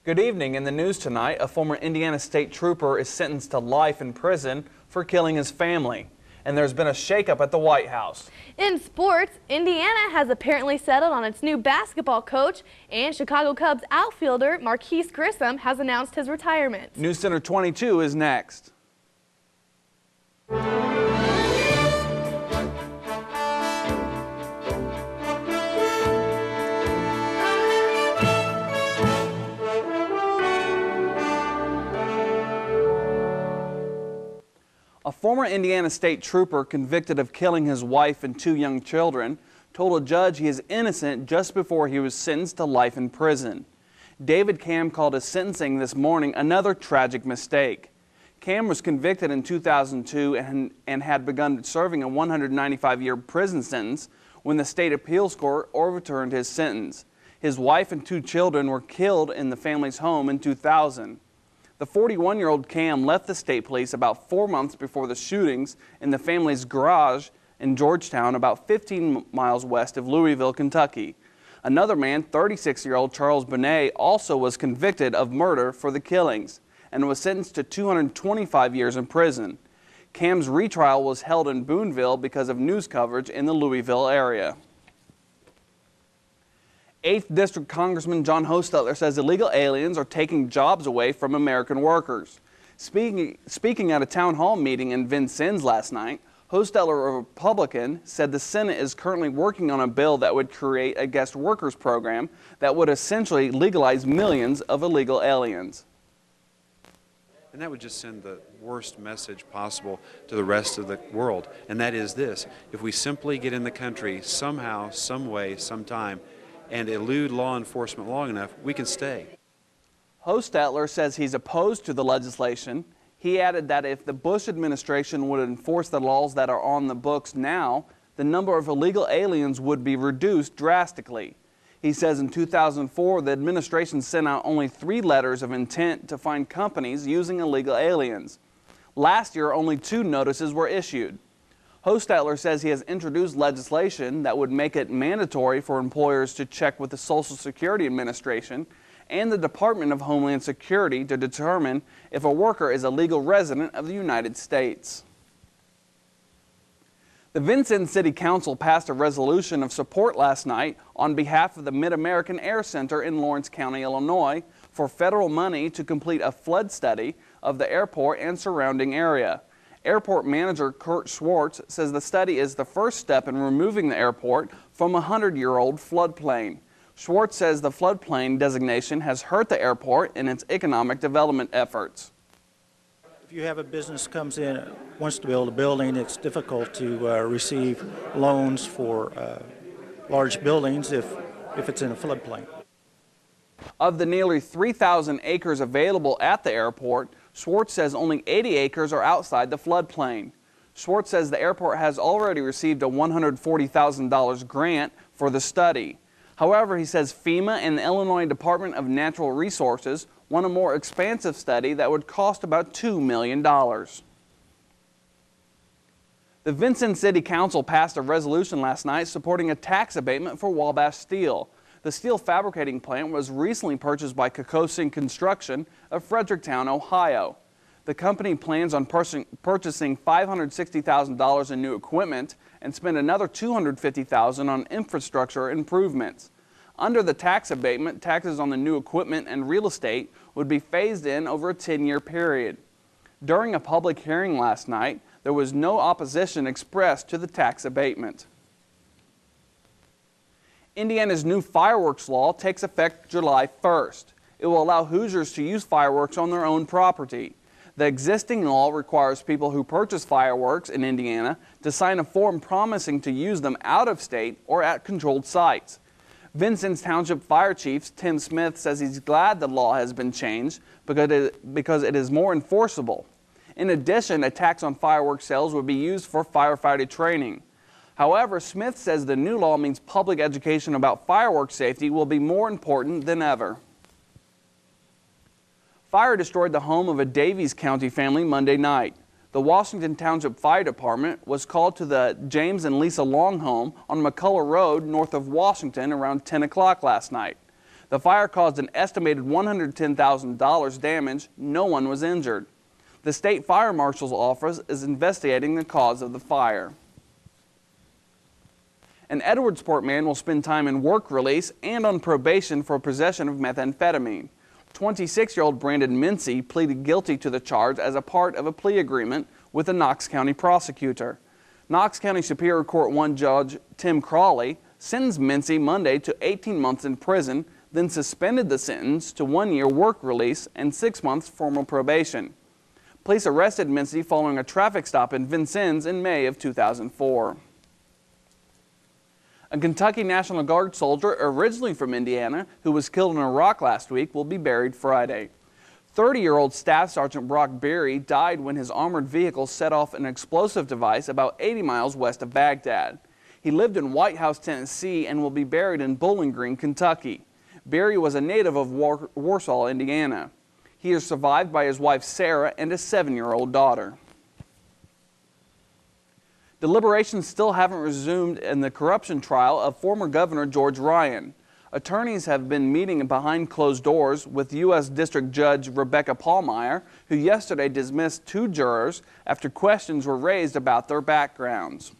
Good evening. In the news tonight, a former Indiana State Trooper is sentenced to life in prison for killing his family. And there's been a shakeup at the White House. In sports, Indiana has apparently settled on its new basketball coach, and Chicago Cubs outfielder Marquise Grissom has announced his retirement. Newscenter 22 is next. A former Indiana State Trooper convicted of killing his wife and 2 young children told a judge he is innocent just before he was sentenced to life in prison. David Cam called his sentencing this morning another tragic mistake. Cam was convicted in 2002 and had begun serving a 195-year prison sentence when the state appeals court overturned his sentence. His wife and 2 children were killed in the family's home in 2000. The 41-year-old Cam left the state police about 4 months before the shootings in the family's garage in Georgetown, about 15 miles west of Louisville, Kentucky. Another man, 36-year-old Charles Bonet, also was convicted of murder for the killings and was sentenced to 225 years in prison. Cam's retrial was held in Boonville because of news coverage in the Louisville area. 8th District Congressman John Hostetler says illegal aliens are taking jobs away from American workers. Speaking at a town hall meeting in Vincennes last night, Hostetler, a Republican, said the Senate is currently working on a bill that would create a guest workers program that would essentially legalize millions of illegal aliens. And that would just send the worst message possible to the rest of the world. And that is this: if we simply get in the country somehow, some way, sometime, and elude law enforcement long enough, we can stay. Hostetler says he's opposed to the legislation. He added that if the Bush administration would enforce the laws that are on the books now, the number of illegal aliens would be reduced drastically. He says in 2004, the administration sent out only 3 letters of intent to find companies using illegal aliens. Last year, only 2 notices were issued. Hostetler says he has introduced legislation that would make it mandatory for employers to check with the Social Security Administration and the Department of Homeland Security to determine if a worker is a legal resident of the United States. The Vincennes City Council passed a resolution of support last night on behalf of the Mid-American Air Center in Lawrence County, Illinois, for federal money to complete a flood study of the airport and surrounding area. Airport manager Kurt Schwartz says the study is the first step in removing the airport from a 100-year-old floodplain. Schwartz says the floodplain designation has hurt the airport in its economic development efforts. If you have a business comes in, wants to build a building, it's difficult to receive loans for large buildings if it's in a floodplain. Of the nearly 3,000 acres available at the airport, Schwartz says only 80 acres are outside the floodplain. Schwartz says the airport has already received a $140,000 grant for the study. However, he says FEMA and the Illinois Department of Natural Resources want a more expansive study that would cost about $2 million. The Vincennes City Council passed a resolution last night supporting a tax abatement for Wabash Steel. The steel fabricating plant was recently purchased by Kokosing Construction of Fredericktown, Ohio. The company plans on purchasing $560,000 in new equipment and spend another $250,000 on infrastructure improvements. Under the tax abatement, taxes on the new equipment and real estate would be phased in over a 10-year period. During a public hearing last night, there was no opposition expressed to the tax abatement. Indiana's new fireworks law takes effect July 1st. It will allow Hoosiers to use fireworks on their own property. The existing law requires people who purchase fireworks in Indiana to sign a form promising to use them out of state or at controlled sites. Vincennes Township Fire Chief Tim Smith says he's glad the law has been changed because it is more enforceable. In addition, a tax on fireworks sales would be used for firefighter training. However, Smith says the new law means public education about fireworks safety will be more important than ever. Fire destroyed the home of a Davies County family Monday night. The Washington Township Fire Department was called to the James and Lisa Long home on McCullough Road north of Washington around 10 o'clock last night. The fire caused an estimated $110,000 damage. No one was injured. The state fire marshal's office is investigating the cause of the fire. An Edwardsport man will spend time in work release and on probation for possession of methamphetamine. 26-year-old Brandon Mincy pleaded guilty to the charge as a part of a plea agreement with the Knox County prosecutor. Knox County Superior Court 1 Judge Tim Crawley sentenced Mincy Monday to 18 months in prison, then suspended the sentence to 1 year work release and 6 months formal probation. Police arrested Mincy following a traffic stop in Vincennes in May of 2004. A Kentucky National Guard soldier originally from Indiana who was killed in Iraq last week will be buried Friday. 30-year-old Staff Sergeant Brock Berry died when his armored vehicle set off an explosive device about 80 miles west of Baghdad. He lived in White House, Tennessee, and will be buried in Bowling Green, Kentucky. Berry was a native of Warsaw, Indiana. He is survived by his wife Sarah and a 7-year-old daughter. Deliberations still haven't resumed in the corruption trial of former Governor George Ryan. Attorneys have been meeting behind closed doors with U.S. District Judge Rebecca Pallmeyer, who yesterday dismissed 2 jurors after questions were raised about their backgrounds.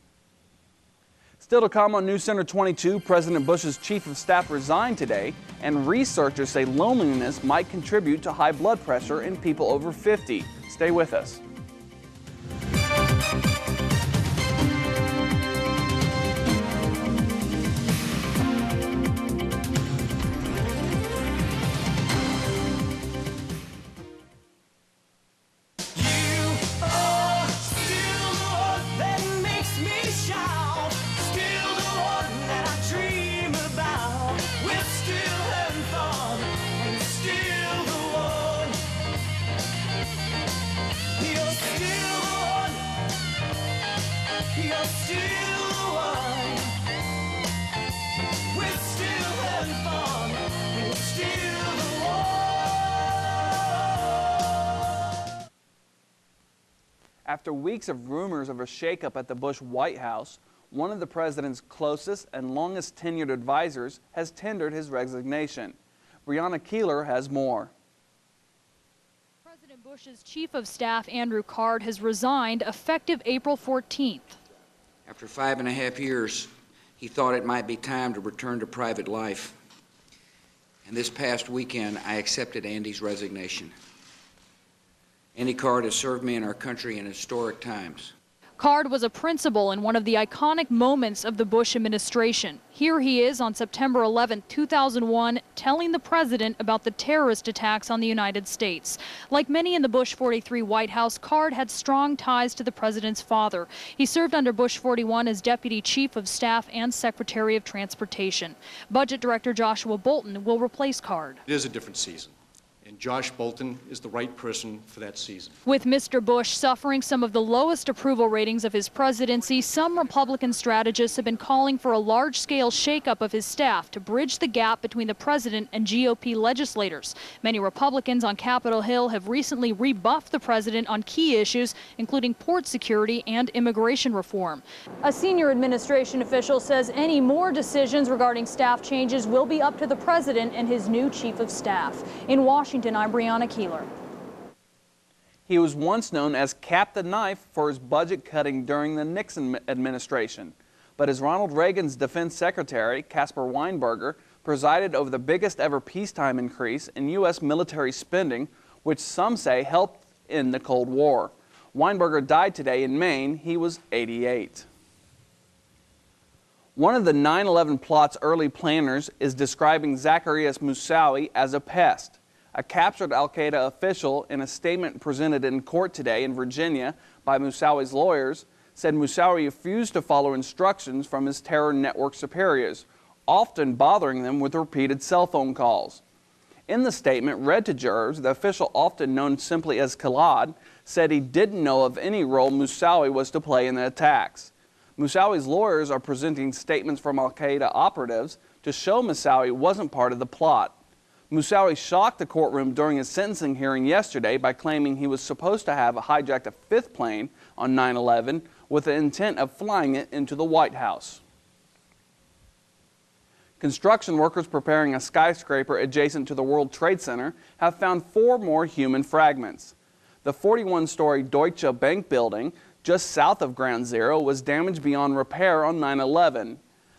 Still to come on Newscenter 22, President Bush's chief of staff resigned today, and researchers say loneliness might contribute to high blood pressure in people over 50. Stay with us. After weeks of rumors of a shakeup at the Bush White House, one of the president's closest and longest tenured advisors has tendered his resignation. Brianna Keeler has more. President Bush's chief of staff, Andrew Card, has resigned effective April 14th. After 5.5 years, he thought it might be time to return to private life. And this past weekend, I accepted Andy's resignation. Andy Card has served me and our country in historic times. Card was a principal in one of the iconic moments of the Bush administration. Here he is on September 11, 2001, telling the president about the terrorist attacks on the United States. Like many in the Bush 43 White House, Card had strong ties to the president's father. He served under Bush 41 as Deputy Chief of Staff and Secretary of Transportation. Budget Director Joshua Bolton will replace Card. It is a different season, and Josh Bolton is the right person for that season. With Mr. Bush suffering some of the lowest approval ratings of his presidency, some Republican strategists have been calling for a large-scale shakeup of his staff to bridge the gap between the president and GOP legislators. Many Republicans on Capitol Hill have recently rebuffed the president on key issues, including port security and immigration reform. A senior administration official says any more decisions regarding staff changes will be up to the president and his new chief of staff. In Washington, I'm Brianna Keeler. He was once known as Captain Knife for his budget cutting during the Nixon administration. But as Ronald Reagan's defense secretary, Caspar Weinberger, presided over the biggest ever peacetime increase in U.S. military spending, which some say helped end the Cold War. Weinberger died today in Maine. He was 88. One of the 9/11 plot's early planners is describing Zacarias Moussaoui as a pest. A captured al-Qaeda official, in a statement presented in court today in Virginia by Moussaoui's lawyers, said Moussaoui refused to follow instructions from his terror network superiors, often bothering them with repeated cell phone calls. In the statement read to jurors, the official, often known simply as Khalid, said he didn't know of any role Moussaoui was to play in the attacks. Moussaoui's lawyers are presenting statements from al-Qaeda operatives to show Moussaoui wasn't part of the plot. Moussaoui shocked the courtroom during his sentencing hearing yesterday by claiming he was supposed to have hijacked a 5th plane on 9/11 with the intent of flying it into the White House. Construction workers preparing a skyscraper adjacent to the World Trade Center have found 4 more human fragments. The 41-story Deutsche Bank building just south of Ground Zero was damaged beyond repair on 9/11.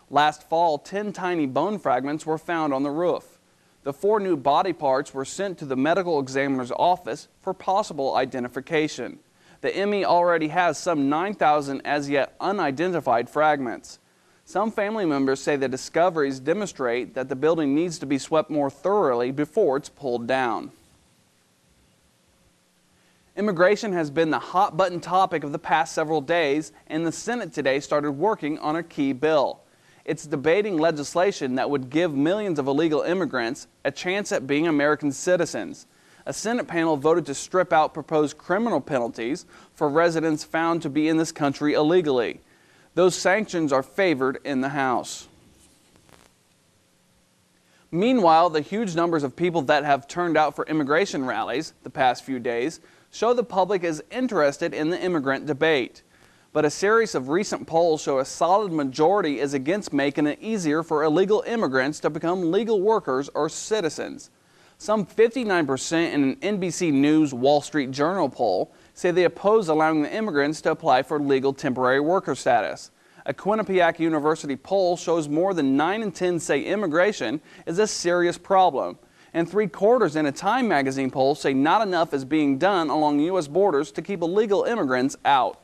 Last fall, 10 tiny bone fragments were found on the roof. The 4 new body parts were sent to the medical examiner's office for possible identification. The ME already has some 9,000 as yet unidentified fragments. Some family members say the discoveries demonstrate that the building needs to be swept more thoroughly before it's pulled down. Immigration has been the hot-button topic of the past several days, and the Senate today started working on a key bill. It's debating legislation that would give millions of illegal immigrants a chance at being American citizens. A Senate panel voted to strip out proposed criminal penalties for residents found to be in this country illegally. Those sanctions are favored in the House. Meanwhile, the huge numbers of people that have turned out for immigration rallies the past few days show the public is interested in the immigrant debate. But a series of recent polls show a solid majority is against making it easier for illegal immigrants to become legal workers or citizens. Some 59% in an NBC News Wall Street Journal poll say they oppose allowing the immigrants to apply for legal temporary worker status. A Quinnipiac University poll shows more than 9 in 10 say immigration is a serious problem. And 3/4 in a Time magazine poll say not enough is being done along U.S. borders to keep illegal immigrants out.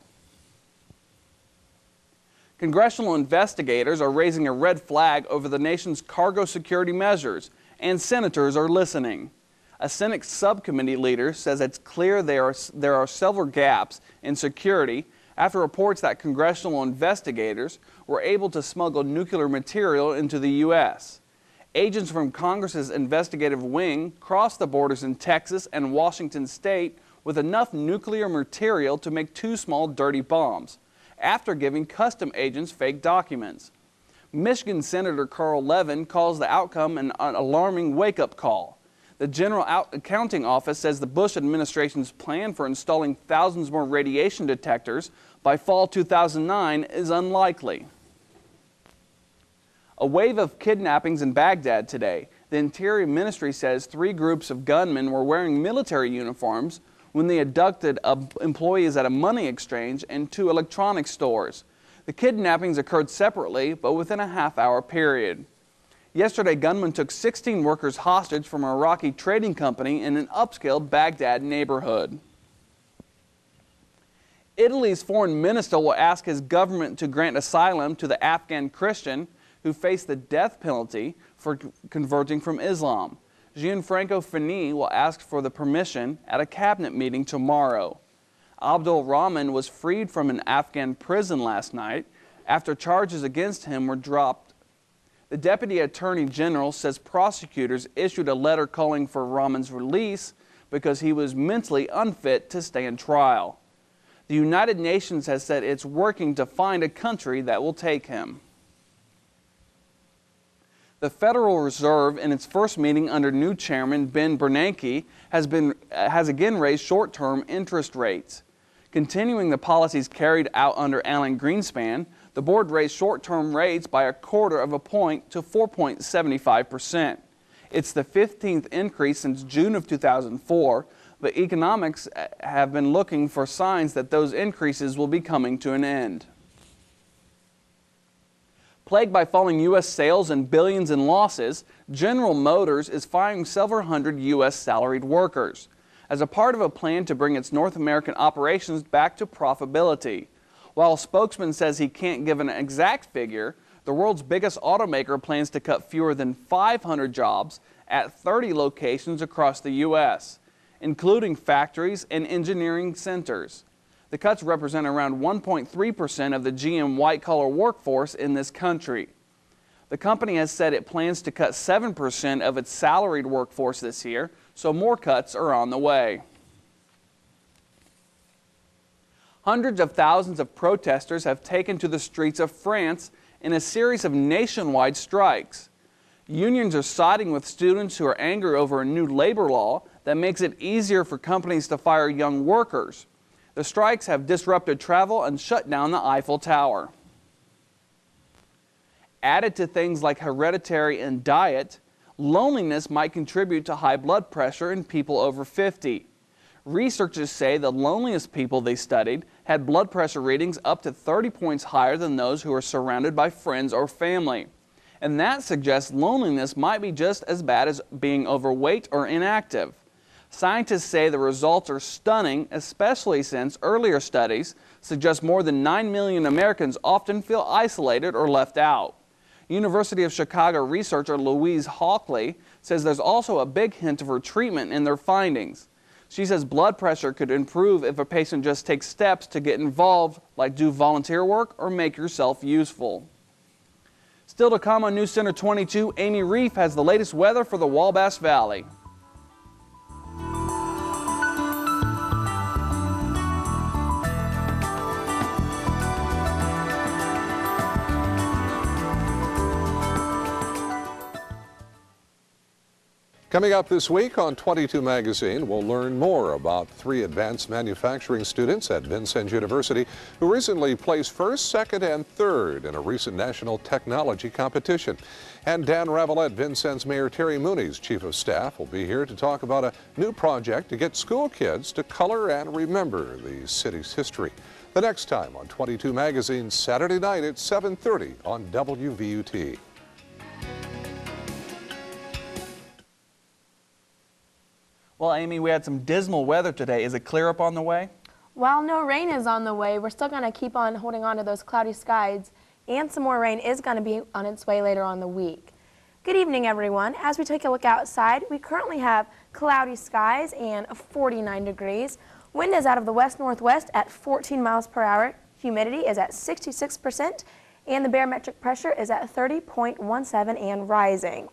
Congressional investigators are raising a red flag over the nation's cargo security measures, and senators are listening. A Senate subcommittee leader says it's clear there are several gaps in security after reports that congressional investigators were able to smuggle nuclear material into the U.S. Agents from Congress's investigative wing crossed the borders in Texas and Washington state with enough nuclear material to make 2 small dirty bombs, after giving custom agents fake documents. Michigan Senator Carl Levin calls the outcome an alarming wake-up call. The General Accounting Office says the Bush administration's plan for installing thousands more radiation detectors by fall 2009 is unlikely. A wave of kidnappings in Baghdad today. The Interior Ministry says 3 groups of gunmen were wearing military uniforms when they abducted employees at a money exchange and 2 electronics stores. The kidnappings occurred separately, but within a half-hour period. Yesterday, gunmen took 16 workers hostage from an Iraqi trading company in an upscale Baghdad neighborhood. Italy's foreign minister will ask his government to grant asylum to the Afghan Christian who faced the death penalty for converting from Islam. Gianfranco Fini will ask for the permission at a cabinet meeting tomorrow. Abdul Rahman was freed from an Afghan prison last night after charges against him were dropped. The Deputy Attorney General says prosecutors issued a letter calling for Rahman's release because he was mentally unfit to stand trial. The United Nations has said it's working to find a country that will take him. The Federal Reserve, in its first meeting under new chairman Ben Bernanke, has again raised short-term interest rates. Continuing the policies carried out under Alan Greenspan, the board raised short-term rates by 1/4 point to 4.75%. It's the 15th increase since June of 2004, but economics have been looking for signs that those increases will be coming to an end. Plagued by falling U.S. sales and billions in losses, General Motors is firing several hundred U.S. salaried workers as a part of a plan to bring its North American operations back to profitability. While a spokesman says he can't give an exact figure, the world's biggest automaker plans to cut fewer than 500 jobs at 30 locations across the U.S., including factories and engineering centers. The cuts represent around 1.3% of the GM white-collar workforce in this country. The company has said it plans to cut 7% of its salaried workforce this year, so more cuts are on the way. Hundreds of thousands of protesters have taken to the streets of France in a series of nationwide strikes. Unions are siding with students who are angry over a new labor law that makes it easier for companies to fire young workers. The strikes have disrupted travel and shut down the Eiffel Tower. Added to things like hereditary and diet, loneliness might contribute to high blood pressure in people over 50. Researchers say the loneliest people they studied had blood pressure readings up to 30 points higher than those who are surrounded by friends or family. And that suggests loneliness might be just as bad as being overweight or inactive. Scientists say the results are stunning, especially since earlier studies suggest more than 9 million Americans often feel isolated or left out. University of Chicago researcher Louise Hawkley says there's also a big hint of treatment in their findings. She says blood pressure could improve if a patient just takes steps to get involved, like do volunteer work or make yourself useful. Still to come on News Center 22, Amy Reef has the latest weather for the Wabash Valley. Coming up this week on 22 Magazine, we'll learn more about 3 advanced manufacturing students at Vincennes University who recently placed first, second, and third in a recent national technology competition. And Dan Ravelette, Vincennes Mayor Terry Mooney's chief of staff, will be here to talk about a new project to get school kids to color and remember the city's history. The next time on 22 Magazine, Saturday night at 7:30 on WVUT. Well, Amy, we had some dismal weather today. Is it clear up on the way? While no rain is on the way, we're still going to keep on holding on to those cloudy skies, and some more rain is going to be on its way later on the week. Good evening, everyone. As we take a look outside, we currently have cloudy skies and 49 degrees. Wind is out of the west-northwest at 14 miles per hour. Humidity is at 66%, and the barometric pressure is at 30.17 and rising.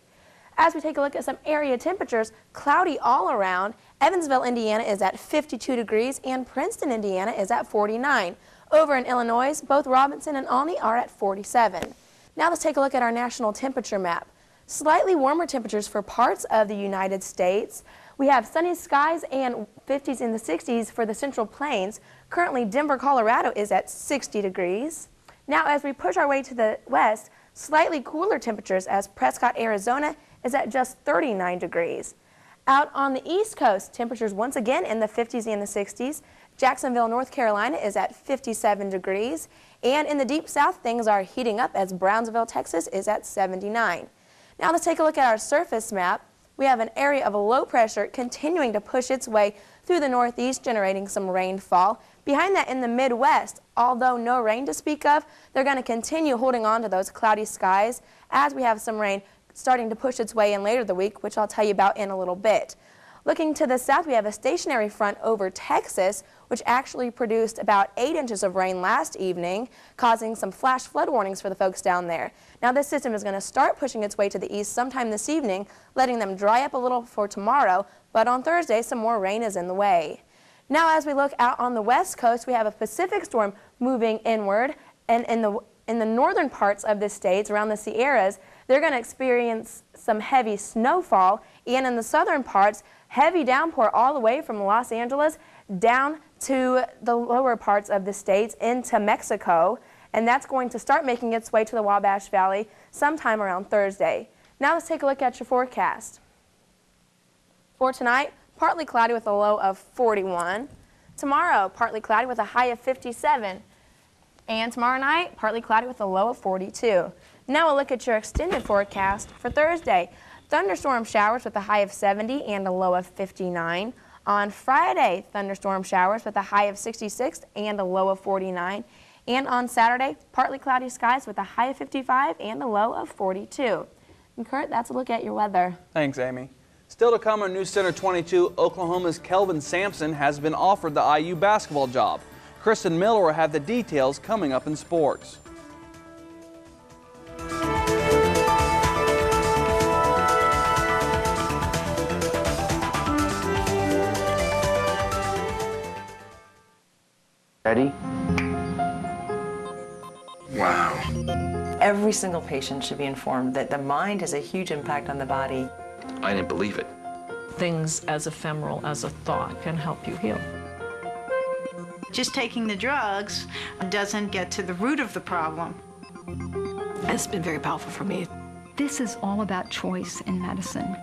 As we take a look at some area temperatures, cloudy all around. Evansville, Indiana is at 52 degrees and Princeton, Indiana is at 49. Over in Illinois, both Robinson and Olney are at 47. Now let's take a look at our national temperature map. Slightly warmer temperatures for parts of the United States. We have sunny skies and 50s and the 60s for the Central Plains. Currently, Denver, Colorado is at 60 degrees. Now as we push our way to the west, slightly cooler temperatures as Prescott, Arizona is at just 39 degrees. Out on the East Coast, temperatures once again in the 50s and the 60s. Jacksonville, North Carolina is at 57 degrees. And in the Deep South, things are heating up as Brownsville, Texas is at 79. Now let's take a look at our surface map. We have an area of low pressure continuing to push its way through the northeast, generating some rainfall. Behind that in the Midwest, although no rain to speak of, they're going to continue holding on to those cloudy skies as we have some rain starting to push its way in later the week, which I'll tell you about in a little bit. Looking to the south, we have a stationary front over Texas, which actually produced about 8 inches of rain last evening, causing some flash flood warnings for the folks down there. Now this system is going to start pushing its way to the east sometime this evening, letting them dry up a little for tomorrow, but on Thursday some more rain is in the way. Now as we look out on the west coast, we have a Pacific storm moving inward, and in the northern parts of the states, around the Sierras, they're going to experience some heavy snowfall, and in the southern parts, heavy downpour all the way from Los Angeles down to the lower parts of the states into Mexico, and that's going to start making its way to the Wabash Valley sometime around Thursday. Now let's take a look at your forecast. For tonight, partly cloudy with a low of 41. Tomorrow, partly cloudy with a high of 57. And tomorrow night, partly cloudy with a low of 42. Now we'll look at your extended forecast for Thursday. Thunderstorm showers with a high of 70 and a low of 59. On Friday, thunderstorm showers with a high of 66 and a low of 49. And on Saturday, partly cloudy skies with a high of 55 and a low of 42. And Kurt, that's a look at your weather. Thanks, Amy. Still to come on News Center 22, Oklahoma's Kelvin Sampson has been offered the IU basketball job. Kristen Miller will have the details coming up in sports. Ready? Wow. Every single patient should be informed that the mind has a huge impact on the body. I didn't believe it. Things as ephemeral as a thought can help you heal. Just taking the drugs doesn't get to the root of the problem. has been very powerful for me. This is all about choice in medicine.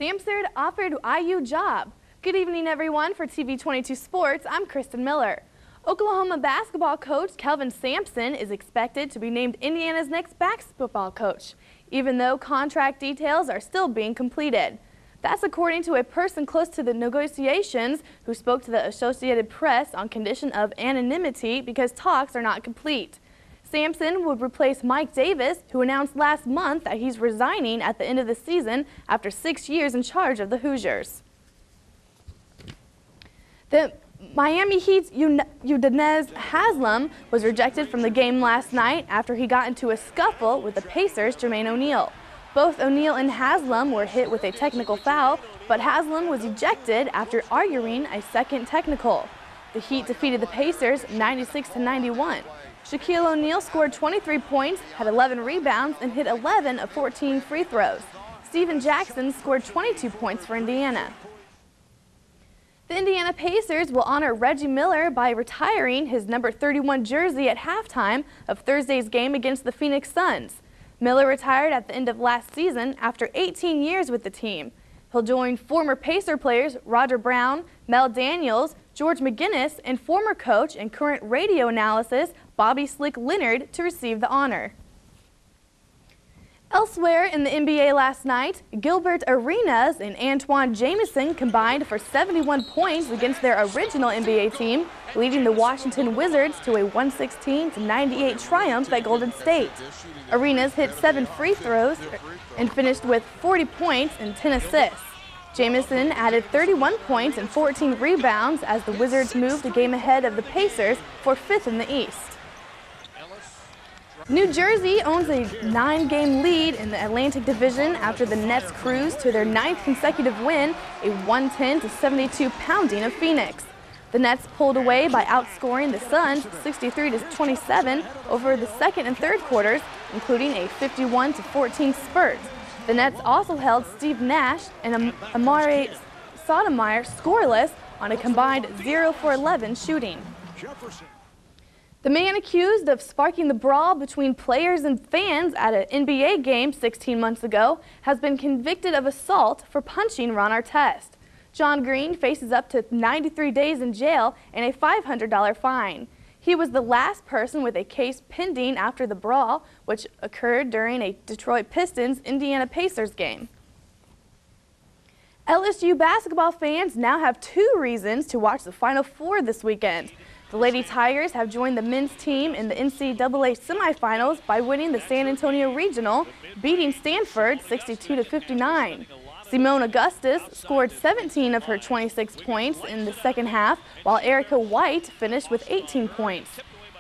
Samford offered IU job. Good evening, everyone. For TV 22 Sports, I'm Kristen Miller. Oklahoma basketball coach Kelvin Sampson is expected to be named Indiana's next basketball coach, even though contract details are still being completed. That's according to a person close to the negotiations who spoke to the Associated Press on condition of anonymity because talks are not complete. Sampson would replace Mike Davis, who announced last month that he's resigning at the end of the season after 6 years in charge of the Hoosiers. The Miami Heat's Udonis Haslem was rejected from the game last night after he got into a scuffle with the Pacers' Jermaine O'Neal. Both O'Neal and Haslem were hit with a technical foul, but Haslem was ejected after arguing a second technical. The Heat defeated the Pacers 96-91. Shaquille O'Neal scored 23 points, had 11 rebounds, and hit 11 of 14 free throws. Steven Jackson scored 22 points for Indiana. The Indiana Pacers will honor Reggie Miller by retiring his number 31 jersey at halftime of Thursday's game against the Phoenix Suns. Miller retired at the end of last season after 18 years with the team. He'll join former Pacer players Roger Brown, Mel Daniels, George McGinnis, and former coach and current radio analysis Bobby Slick Leonard to receive the honor. Elsewhere in the NBA last night, Gilbert Arenas and Antoine Jamison combined for 71 points against their original NBA team, leading the Washington Wizards to a 116-98 triumph at Golden State. Arenas hit 7 free throws and finished with 40 points and 10 assists. Jamison added 31 points and 14 rebounds as the Wizards moved a game ahead of the Pacers for 5th in the East. New Jersey owns a 9-game lead in the Atlantic Division after the Nets cruised to their 9th consecutive win, a 110-72 pounding of Phoenix. The Nets pulled away by outscoring the Suns 63-27 over the second and third quarters, including a 51-14 spurt. The Nets also held Steve Nash and Amare Sotomayor scoreless on a combined 0-for-11 shooting. The man accused of sparking the brawl between players and fans at an NBA game 16 months ago has been convicted of assault for punching Ron Artest. John Green faces up to 93 days in jail and a $500 fine. He was the last person with a case pending after the brawl, which occurred during a Detroit Pistons-Indiana Pacers game. LSU basketball fans now have 2 reasons to watch the Final Four this weekend. The Lady Tigers have joined the men's team in the NCAA semifinals by winning the San Antonio Regional, beating Stanford 62-59. Simone Augustus scored 17 of her 26 points in the second half, while Erica White finished with 18 points.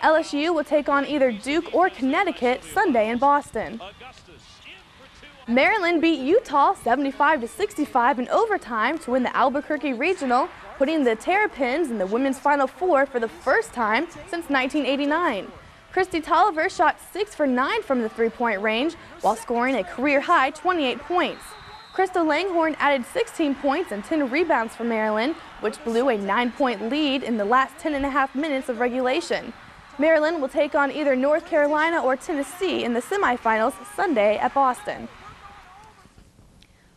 LSU will take on either Duke or Connecticut Sunday in Boston. Maryland beat Utah 75-65 in overtime to win the Albuquerque Regional, putting the Terrapins in the women's Final Four for the first time since 1989. Christy Tolliver shot 6 for 9 from the three-point range while scoring a career-high 28 points. Crystal Langhorne added 16 points and 10 rebounds for Maryland, which blew a 9-point lead in the last 10.5 minutes of regulation. Maryland will take on either North Carolina or Tennessee in the semifinals Sunday at Boston.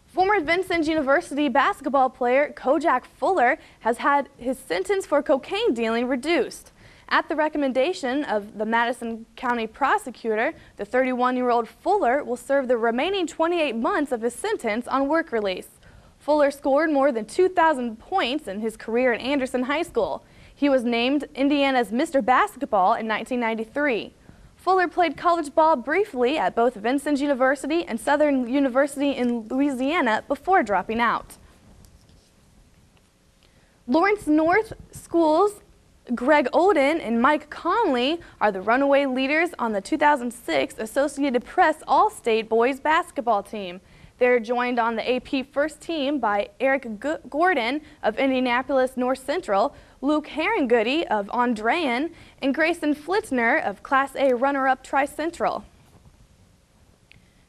Former Vincennes University basketball player Kojak Fuller has had his sentence for cocaine dealing reduced. At the recommendation of the Madison County prosecutor, the 31-year-old Fuller will serve the remaining 28 months of his sentence on work release. Fuller scored more than 2,000 points in his career at Anderson High School. He was named Indiana's Mr. Basketball in 1993. Fuller played college ball briefly at both Vincennes University and Southern University in Louisiana before dropping out. Lawrence North School's Greg Oden and Mike Conley are the runaway leaders on the 2006 Associated Press All-State Boys Basketball Team. They're joined on the AP First Team by Eric Gordon of Indianapolis North Central, Luke Herringoody of Andrean, and Grayson Flitzner of Class A runner-up Tri-Central.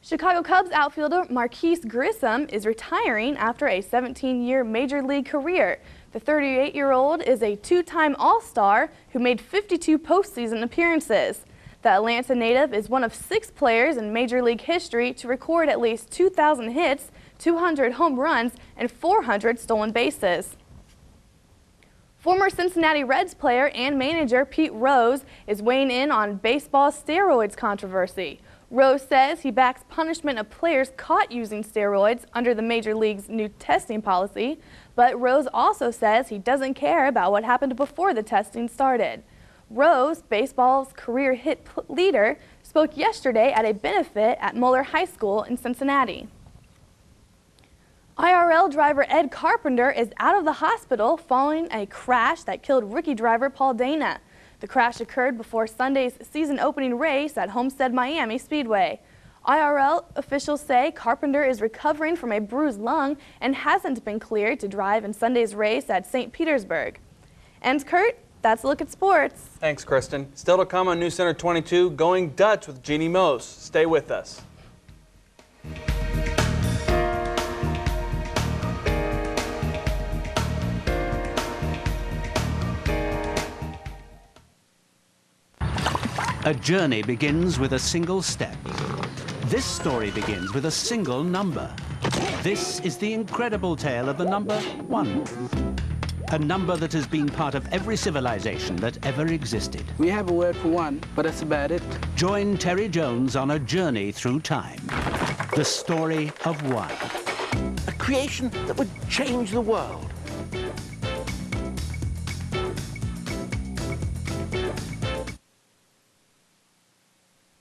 Chicago Cubs outfielder Marquise Grissom is retiring after a 17-year Major League career. The 38-year-old is a two-time All-Star who made 52 postseason appearances. The Atlanta native is one of 6 players in Major League history to record at least 2,000 hits, 200 home runs, and 400 stolen bases. Former Cincinnati Reds player and manager Pete Rose is weighing in on baseball's steroids controversy. Rose says he backs punishment of players caught using steroids under the Major League's new testing policy, but Rose also says he doesn't care about what happened before the testing started. Rose, baseball's career hit leader, spoke yesterday at a benefit at Moeller High School in Cincinnati. IRL driver Ed Carpenter is out of the hospital following a crash that killed rookie driver Paul Dana. The crash occurred before Sunday's season-opening race at Homestead Miami Speedway. IRL officials say Carpenter is recovering from a bruised lung and hasn't been cleared to drive in Sunday's race at St. Petersburg. And Kurt, that's a look at sports. Thanks, Kristen. Still to come on Newscenter 22, Going Dutch with Jeannie Mose. Stay with us. A journey begins with a single step. This story begins with a single number. This is the incredible tale of the number 1. A number that has been part of every civilization that ever existed. We have a word for 1, but that's about it. Join Terry Jones on a journey through time. The story of 1. A creation that would change the world.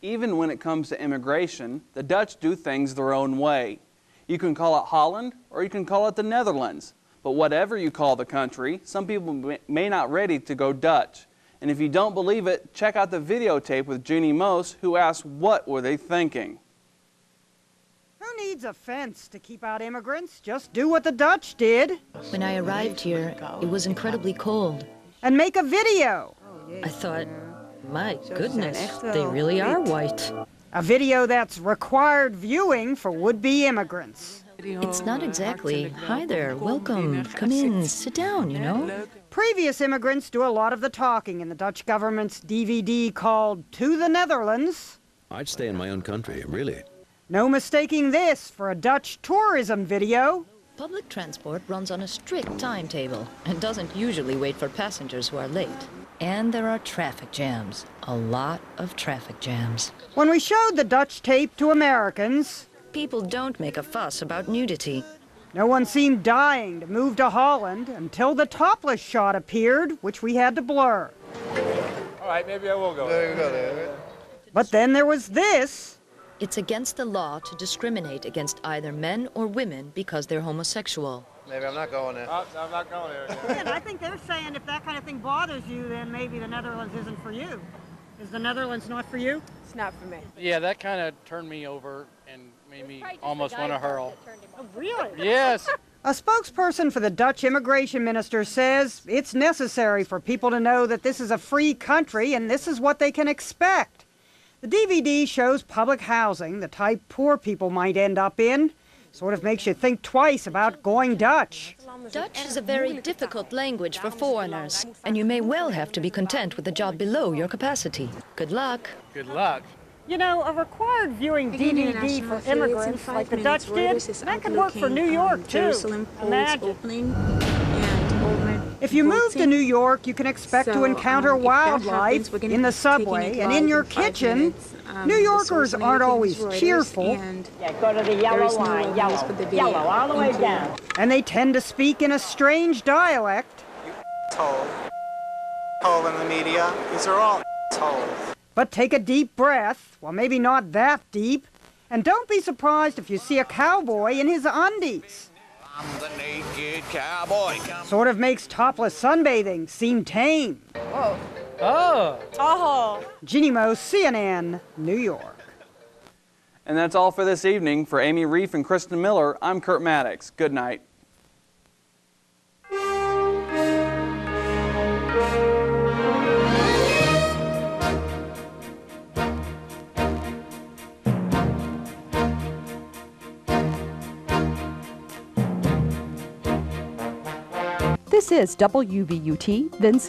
Even when it comes to immigration, the Dutch do things their own way. You can call it Holland or you can call it the Netherlands. But whatever you call the country, some people may not ready to go Dutch. And if you don't believe it, check out the videotape with Jeannie Mose, who asked what were they thinking. Who needs a fence to keep out immigrants? Just do what the Dutch did. When I arrived here, it was incredibly cold. And make a video. I thought, my goodness, they really are white. A video that's required viewing for would-be immigrants. It's not exactly, hi there, welcome, come in, sit down, you know. Previous immigrants do a lot of the talking in the Dutch government's DVD called To the Netherlands. I'd stay in my own country, really. No mistaking this for a Dutch tourism video. Public transport runs on a strict timetable and doesn't usually wait for passengers who are late. And there are traffic jams, a lot of traffic jams. When we showed the Dutch tape to Americans, people don't make a fuss about nudity. No one seemed dying to move to Holland until the topless shot appeared, which we had to blur. All right, maybe I will go there. But then there was this. It's against the law to discriminate against either men or women because they're homosexual. Maybe I'm not going there. Oh, I'm not going there. And I think they're saying if that kind of thing bothers you, then maybe the Netherlands isn't for you. Is the Netherlands not for you? It's not for me. Yeah, that kind of turned me over and made me almost want to hurl. Oh, really? Yes. A spokesperson for the Dutch immigration minister says it's necessary for people to know that this is a free country and this is what they can expect. The DVD shows public housing, the type poor people might end up in. Sort of makes you think twice about going Dutch. Dutch is a very difficult language for foreigners, and you may well have to be content with a job below your capacity. Good luck. Good luck. You know, a required viewing DVD for immigrants like the Dutch did, that could work for New York too. Imagine. If you move to New York, you can expect to encounter wildlife in the subway and in your kitchen. New Yorkers aren't always cheerful. Yeah, go to the yellow line, yellow, all the way down. And they tend to speak in a strange dialect. Hole in the media. These are all holes. But take a deep breath, well, maybe not that deep, and don't be surprised if you see a cowboy in his undies. I'm the naked cowboy. Sort of makes topless sunbathing seem tame. Whoa. Oh. Oh. Jeannie Mose, CNN, New York. And that's all for this evening. For Amy Reef and Kristen Miller, I'm Kurt Maddox. Good night. This is WVUT Vincent.